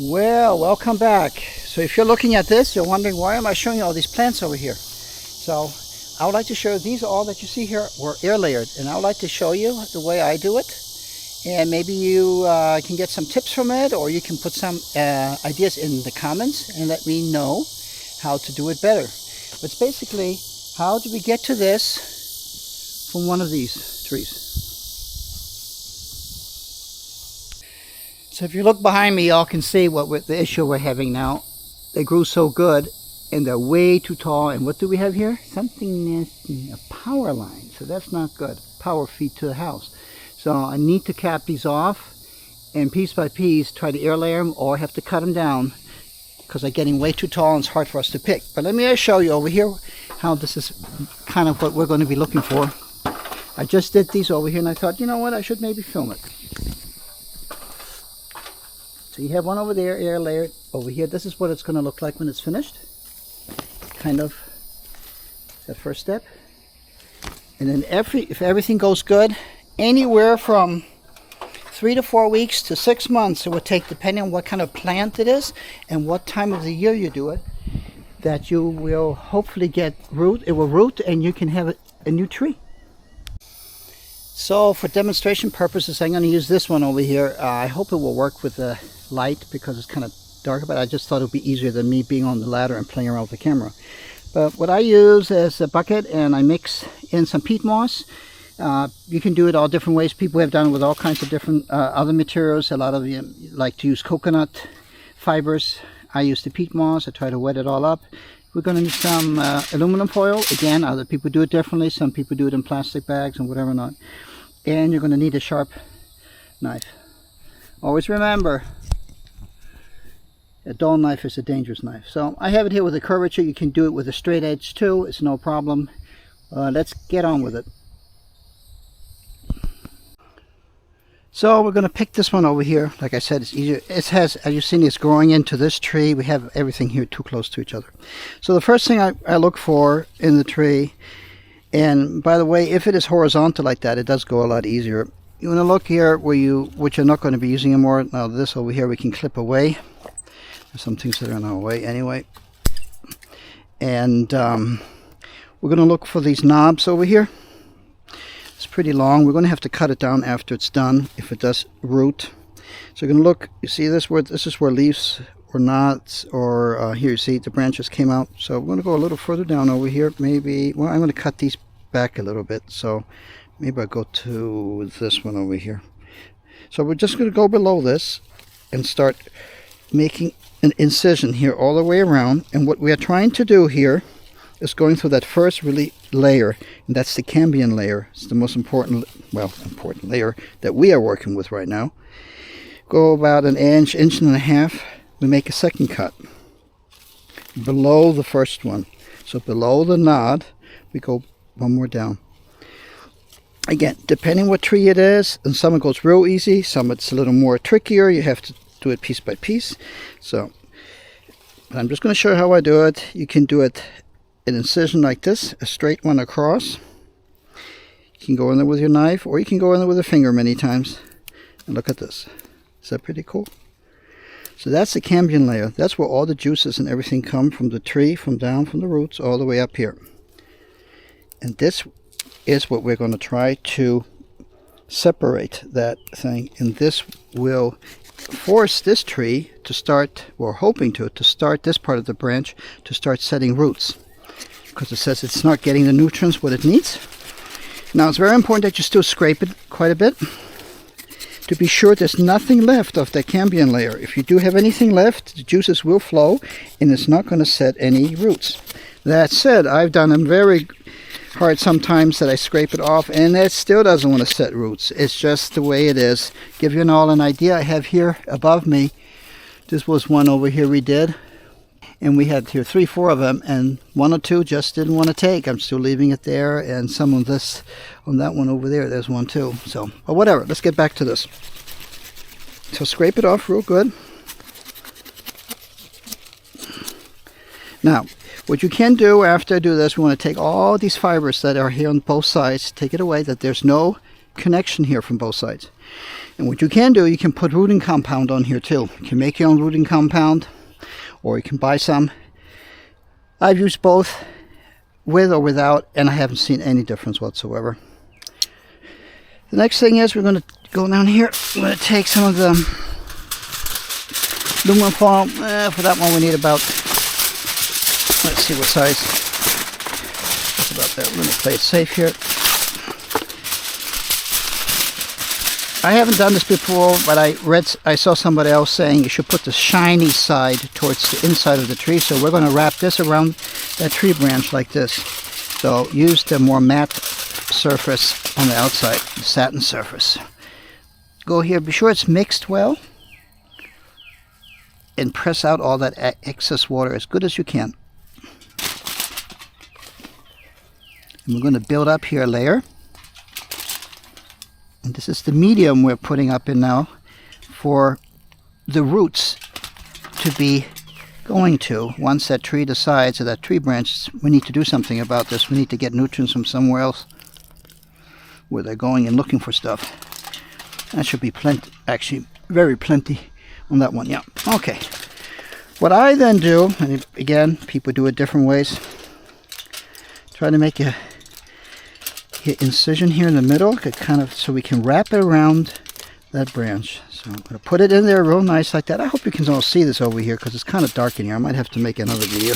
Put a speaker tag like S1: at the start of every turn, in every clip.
S1: Well, welcome back. So if you're looking at this, you're wondering, why am I showing you all these plants over here? So I would like to show you, these are all that you see here were air layered, and I would like to show you the way I do it, and maybe you can get some tips from it, or you can put some ideas in the comments and let me know how to do it better. But it's basically, how do we get to this from one of these trees? So if you look behind me, y'all can see the issue we're having now. They grew so good, and they're way too tall. And what do we have here? Something nasty, a power line. So that's not good. Power feed to the house. So I need to cap these off, and piece by piece try to air layer them, or have to cut them down because they're getting way too tall and it's hard for us to pick. But let me show you over here how this is kind of what we're going to be looking for. I just did these over here, and I thought, you know what, I should maybe film it. So you have one over there, air layered over here. This is what it's going to look like when it's finished. Kind of that first step. And then if everything goes good, anywhere from 3 to 4 weeks to 6 months it would take, depending on what kind of plant it is and what time of the year you do it, that you will hopefully get root. It will root and you can have a new tree. So for demonstration purposes, I'm going to use this one over here. I hope it will work with the light because it's kind of dark, but I just thought it would be easier than me being on the ladder and playing around with the camera. But what I use is a bucket, and I mix in some peat moss. You can do it all different ways. People have done it with all kinds of different other materials. A lot of you like to use coconut fibers. I use the peat moss. I try to wet it all up. We're going to need some aluminum foil. Again, other people do it differently. Some people do it in plastic bags and whatever not. And you're going to need a sharp knife. Always remember, a dull knife is a dangerous knife. So I have it here with a curvature. You can do it with a straight edge too. It's no problem. Let's get on with it. So we're going to pick this one over here. Like I said, it's easier. It has, as you've seen, it's growing into this tree. We have everything here too close to each other. So the first thing I look for in the tree, and by the way, if it is horizontal like that, it does go a lot easier. You want to look here which you're not going to be using anymore. Now this over here we can clip away. There's some things that are in our way anyway. And we're going to look for these knobs over here. It's pretty long. We're going to have to cut it down after it's done if it does root. So you're going to look, you see this is where leaves or knots, or here you see the branches came out. So we're going to go a little further down over here. Maybe, well, I'm going to cut these back a little bit. So maybe I'll go to this one over here. So we're just going to go below this and start making an incision here all the way around. And what we are trying to do here is going through that first layer, and that's the cambium layer. It's the most important layer that we are working with right now. Go about an inch and a half. We make a second cut below the first one. So below the nod, we go one more down. Again, depending what tree it is, and some it goes real easy, some it's a little more trickier. You have to do it piece by piece. So I'm just going to show you how I do it. You can do it an incision like this, a straight one across. You can go in there with your knife, or you can go in there with a finger many times. And look at this. Is that pretty cool? So that's the cambium layer. That's where all the juices and everything come from the tree, from the roots, all the way up here. And this is what we're going to try to separate that thing. And this will force this tree to start, we're hoping to start this part of the branch to start setting roots, because it says it's not getting the nutrients what it needs. Now it's very important that you still scrape it quite a bit to be sure there's nothing left of the cambium layer. If you do have anything left, the juices will flow and it's not going to set any roots. That said, I've done them very hard sometimes that I scrape it off and it still doesn't want to set roots. It's just the way it is. Give you all an idea, I have here above me, this was one over here we did, and we had here 3 or 4 of them, and 1 or 2 just didn't want to take. I'm still leaving it there, and some of this on that one over there, there's one too. So, but whatever, let's get back to this. So scrape it off real good. Now what you can do after I do this, we want to take all these fibers that are here on both sides, take it away, that there's no connection here from both sides. And what you can do, you can put rooting compound on here too. You can make your own rooting compound, or you can buy some. I've used both, with or without, and I haven't seen any difference whatsoever. The next thing is we're going to go down here. I'm going to take some of the aluminum foil. For that one we need about, let's see what size. That's about that. We're going to play it safe here. I haven't done this before, but I saw somebody else saying you should put the shiny side towards the inside of the tree. So we're going to wrap this around that tree branch like this. So use the more matte surface on the outside, the satin surface. Go here, be sure it's mixed well, and press out all that excess water as good as you can. And we're going to build up here a layer. And this is the medium we're putting up in now for the roots to be going to. Once that tree decides, or that tree branch, we need to do something about this. We need to get nutrients from somewhere else where they're going and looking for stuff. That should be plenty, actually very plenty on that one. Yeah, okay. What I then do, and again, people do it different ways, try to make a incision here in the middle, kind of, so we can wrap it around that branch. So I'm going to put it in there real nice like that. I hope you can all see this over here because it's kind of dark in here. I might have to make another video.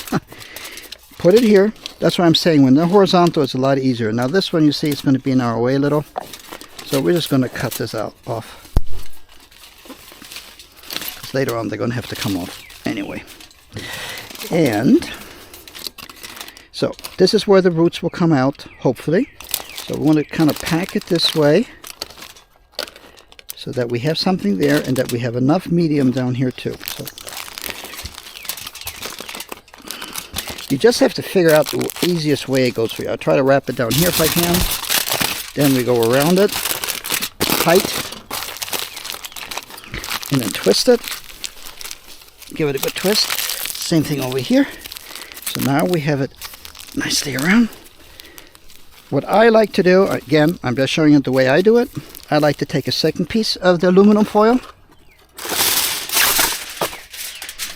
S1: Put it here. That's what I'm saying. When they're horizontal, it's a lot easier. Now this one, you see, it's going to be in our way a little. So we're just going to cut this out off. Because later on, they're going to have to come off anyway. And so this is where the roots will come out, hopefully. So we want to kind of pack it this way so that we have something there and that we have enough medium down here too. So you just have to figure out the easiest way it goes for you. I'll try to wrap it down here if I can. Then we go around it, tight, and then twist it. Give it a good twist. Same thing over here. So now we have it nicely around. What I like to do, again, I'm just showing you the way I do it. I like to take a second piece of the aluminum foil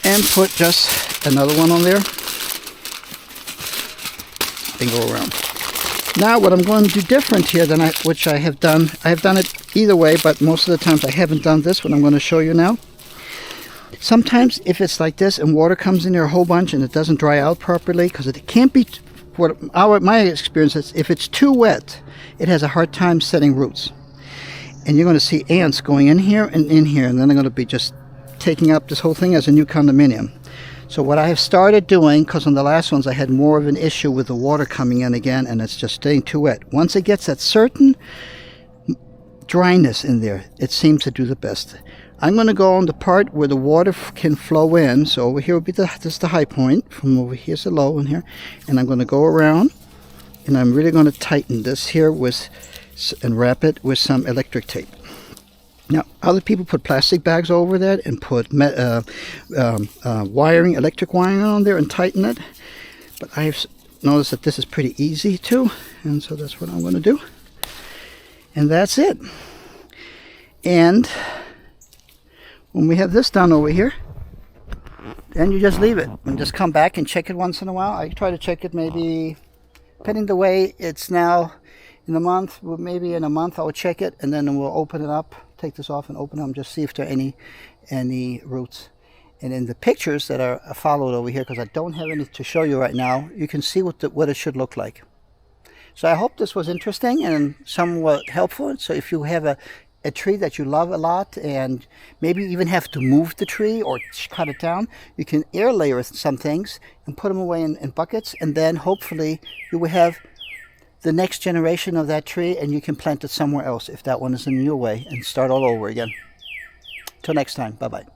S1: and put just another one on there and go around. Now what I'm going to do different here than which I have done it either way, but most of the times I haven't done this, what I'm going to show you now. Sometimes if it's like this and water comes in there a whole bunch and it doesn't dry out properly, because it can't be, my experience is if it's too wet, it has a hard time setting roots. And you're going to see ants going in here, and then they're going to be just taking up this whole thing as a new condominium. So what I have started doing, because on the last ones I had more of an issue with the water coming in again and it's just staying too wet. Once it gets that certain dryness in there, it seems to do the best. I'm going to go on the part where the water can flow in. So over here will be this is the high point. From over here's the low in here. And I'm going to go around. And I'm really going to tighten this here and wrap it with some electric tape. Now, other people put plastic bags over that and put electric wiring on there and tighten it. But I've noticed that this is pretty easy too. And so that's what I'm going to do. And that's it. And when we have this done over here, then you just leave it and just come back and check it once in a while. I try to check it maybe, depending the way it's now in the month, maybe in a month I'll check it and then we'll open it up, take this off and open them, just see if there are any roots. And in the pictures that are followed over here, because I don't have any to show you right now, you can see what it should look like. So I hope this was interesting and somewhat helpful. So if you have a tree that you love a lot and maybe even have to move the tree or cut it down, you can air layer some things and put them away in buckets, and then hopefully you will have the next generation of that tree and you can plant it somewhere else if that one is in your way and start all over again. Till next time, bye-bye.